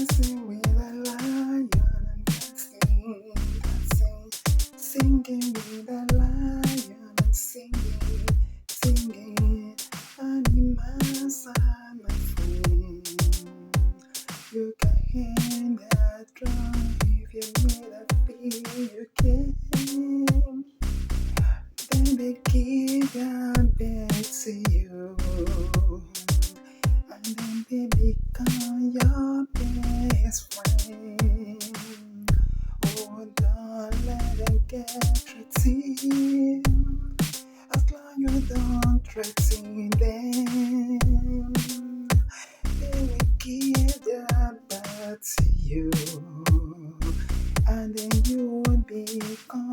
dancing with a lion and dancing, singing with a lion and singing. Animals are my friend. You can hear that drum if you need a feel. You can. Then they give their best to you, and then they become your best friend. Oh, don't let them get threatened. As long you don't threaten them, they will give their back to you, and then you will become